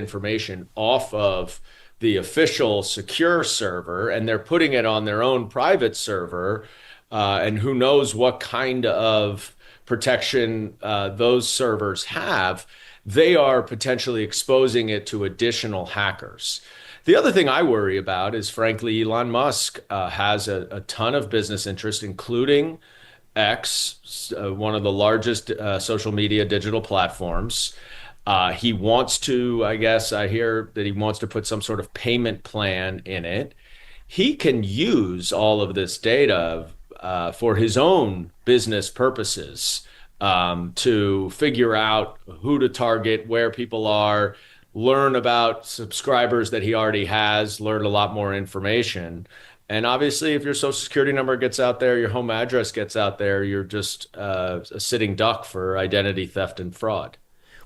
information off of the official secure server and they're putting it on their own private server, and who knows what kind of protection those servers have, they are potentially exposing it to additional hackers. The other thing I worry about is, frankly, Elon Musk has a ton of business interest, including X, one of the largest social media digital platforms. He wants to, I guess, I hear that he wants to put some sort of payment plan in it. He can use all of this data for his own business purposes, to figure out who to target, where people are, learn about subscribers that he already has, learn a lot more information. And obviously, if your social security number gets out there, your home address gets out there, you're just a sitting duck for identity theft and fraud.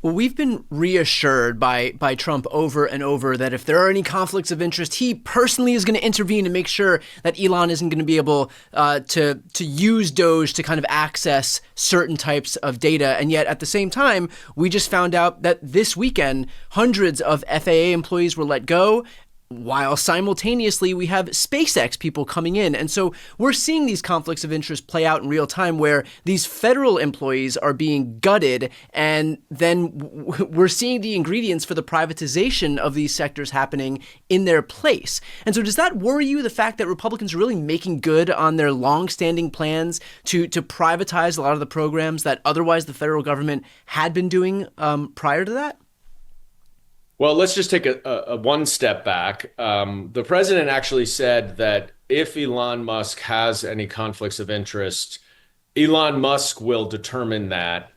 Well, we've been reassured by Trump over and over that if there are any conflicts of interest, he personally is going to intervene and make sure that Elon isn't going to be able to use Doge to kind of access certain types of data. And yet, at the same time, we just found out that this weekend, hundreds of FAA employees were let go, while simultaneously we have SpaceX people coming in. And so we're seeing these conflicts of interest play out in real time where these federal employees are being gutted, and then we're seeing the ingredients for the privatization of these sectors happening in their place. And so does that worry you, the fact that Republicans are really making good on their long-standing plans to privatize a lot of the programs that otherwise the federal government had been doing prior to that? Well, let's just take a one step back. The president actually said that if Elon Musk has any conflicts of interest, Elon Musk will determine that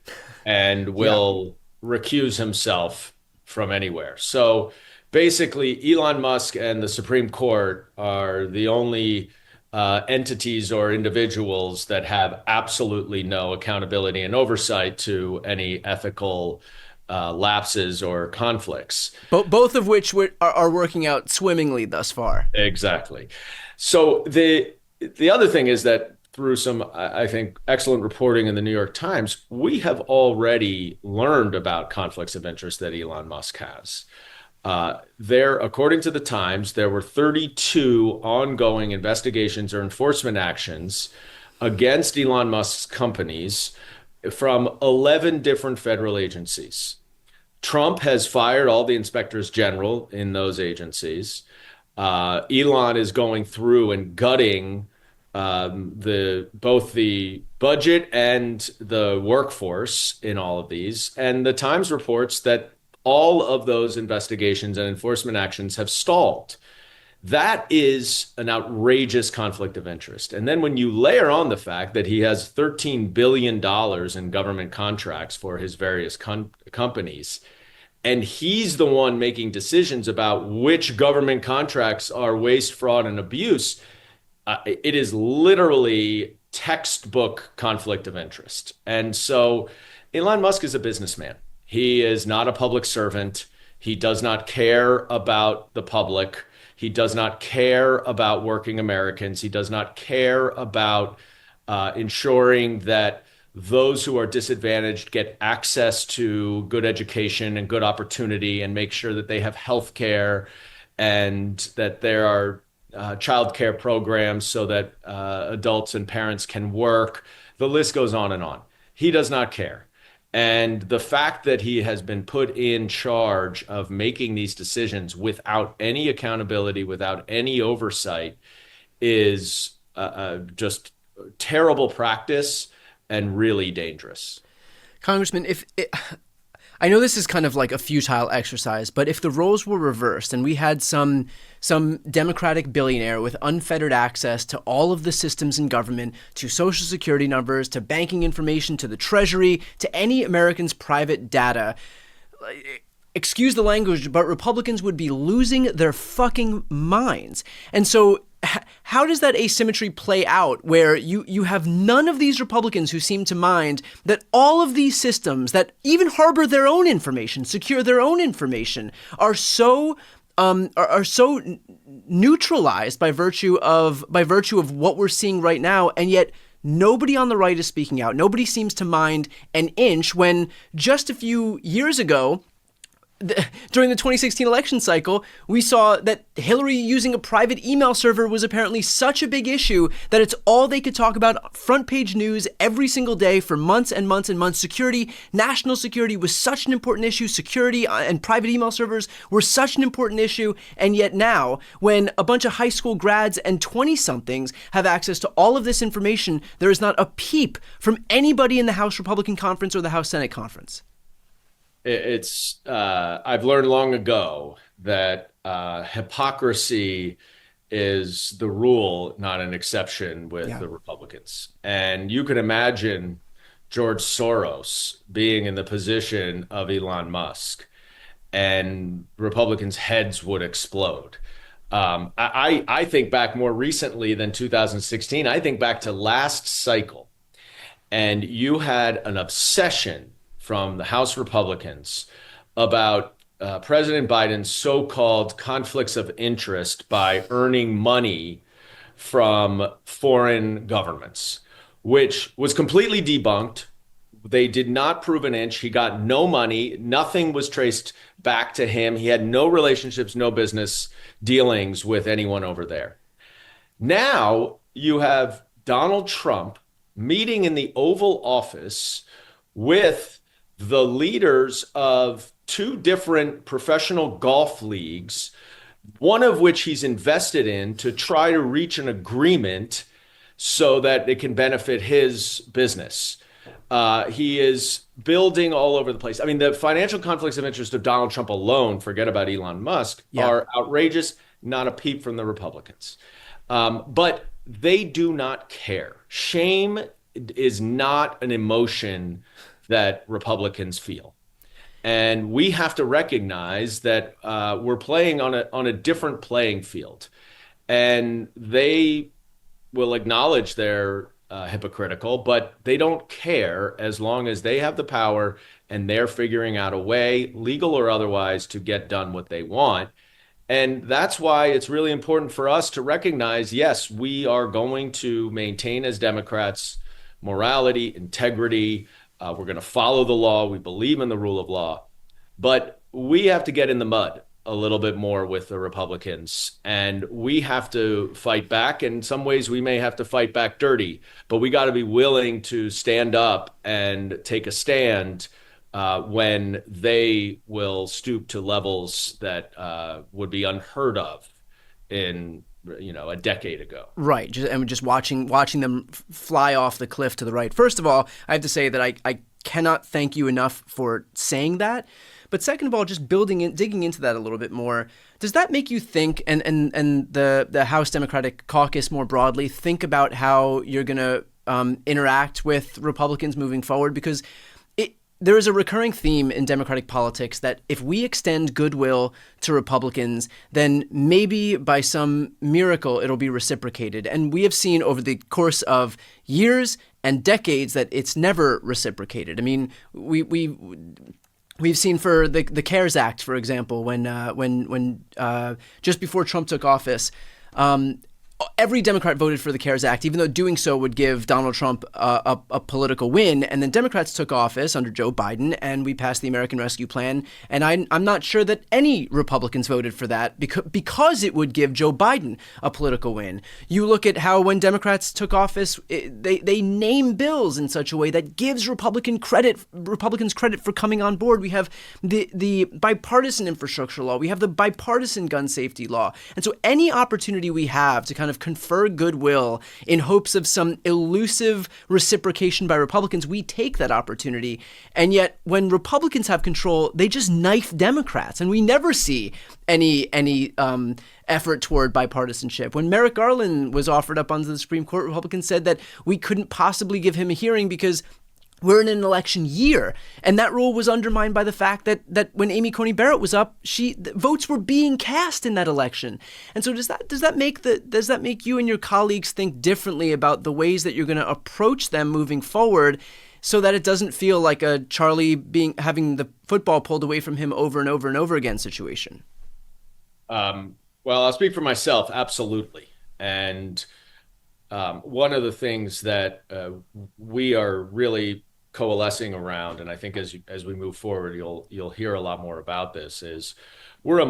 and will recuse himself from anywhere. So basically, Elon Musk and the Supreme Court are the only entities or individuals that have absolutely no accountability and oversight to any ethical lapses or conflicts. Both of which are working out swimmingly thus far. Exactly. So the other thing is that through some, I think, excellent reporting in the New York Times, we have already learned about conflicts of interest that Elon Musk has. According to the Times, there were 32 ongoing investigations or enforcement actions against Elon Musk's companies from 11 different federal agencies. Trump has fired all the inspectors general in those agencies. Elon is going through and gutting both the budget and the workforce in all of these. And the Times reports that all of those investigations and enforcement actions have stalled. That is an outrageous conflict of interest. And then when you layer on the fact that he has $13 billion in government contracts for his various companies, and he's the one making decisions about which government contracts are waste, fraud, and abuse, it is literally textbook conflict of interest. And so Elon Musk is a businessman. He is not a public servant. He does not care about the public. He does not care about working Americans. He does not care about ensuring that those who are disadvantaged get access to good education and good opportunity, and make sure that they have health care and that there are child care programs so that adults and parents can work. The list goes on and on. He does not care. And the fact that he has been put in charge of making these decisions without any accountability, without any oversight, is just terrible practice and really dangerous. Congressman, I know this is kind of like a futile exercise, but if the roles were reversed and we had some Democratic billionaire with unfettered access to all of the systems in government, to social security numbers, to banking information, to the Treasury, to any American's private data, excuse the language, but Republicans would be losing their fucking minds. And so how does that asymmetry play out where you have none of these Republicans who seem to mind that all of these systems that even harbor their own information, secure their own information, are so neutralized by virtue of what we're seeing right now, and yet nobody on the right is speaking out. Nobody seems to mind an inch when just a few years ago, during the 2016 election cycle, we saw that Hillary using a private email server was apparently such a big issue that it's all they could talk about, front page news every single day for months and months and months. Security, national security was such an important issue. Security and private email servers were such an important issue. And yet now, when a bunch of high school grads and 20-somethings have access to all of this information, there is not a peep from anybody in the House Republican Conference or the House Senate Conference. It's I've learned long ago that hypocrisy is the rule, not an exception with Yeah. the Republicans. And you can imagine George Soros being in the position of Elon Musk, and Republicans' heads would explode. I think back more recently than 2016. I think back to last cycle, and you had an obsession from the House Republicans about President Biden's so-called conflicts of interest by earning money from foreign governments, which was completely debunked. They did not prove an inch. He got no money. Nothing was traced back to him. He had no relationships, no business dealings with anyone over there. Now you have Donald Trump meeting in the Oval Office with the leaders of two different professional golf leagues, one of which he's invested in to try to reach an agreement so that it can benefit his business. He is building all over the place. I mean, the financial conflicts of interest of Donald Trump alone, forget about Elon Musk, Yeah. are outrageous, not a peep from the Republicans. But they do not care. Shame is not an emotion that Republicans feel. And we have to recognize that we're playing on a different playing field. And they will acknowledge they're hypocritical, but they don't care as long as they have the power and they're figuring out a way, legal or otherwise, to get done what they want. And that's why it's really important for us to recognize, yes, we are going to maintain as Democrats morality, integrity. We're going to follow the law. We believe in the rule of law. But we have to get in the mud a little bit more with the Republicans. And we have to fight back. In some ways, we may have to fight back dirty, but we got to be willing to stand up and take a stand when they will stoop to levels that would be unheard of in a decade ago. Right, just watching them fly off the cliff to the right. First of all, I have to say that I cannot thank you enough for saying that. But second of all, just digging into that a little bit more, does that make you think, and the House Democratic Caucus more broadly, think about how you're going to interact with Republicans moving forward? Because there is a recurring theme in Democratic politics that if we extend goodwill to Republicans, then maybe by some miracle it'll be reciprocated. And we have seen over the course of years and decades that it's never reciprocated. I mean, we've seen for the CARES Act, for example, when just before Trump took office, every Democrat voted for the CARES Act, even though doing so would give Donald Trump a political win. And then Democrats took office under Joe Biden, and we passed the American Rescue Plan. And I'm not sure that any Republicans voted for that because it would give Joe Biden a political win. You look at how when Democrats took office, they name bills in such a way that gives Republicans credit for coming on board. We have the bipartisan infrastructure law. We have the bipartisan gun safety law. And so any opportunity we have to kind of confer goodwill in hopes of some elusive reciprocation by Republicans, we take that opportunity. And yet when Republicans have control, they just knife Democrats, and we never see any effort toward bipartisanship. When Merrick Garland was offered up onto the Supreme Court, Republicans said that we couldn't possibly give him a hearing because we're in an election year. And that rule was undermined by the fact that when Amy Coney Barrett was up, votes were being cast in that election. And so does that make you and your colleagues think differently about the ways that you're going to approach them moving forward, so that it doesn't feel like a Charlie having the football pulled away from him over and over and over again situation? Well, I'll speak for myself, absolutely. And one of the things that we are really coalescing around, and I think as we move forward, you'll hear a lot more about this. Is we're a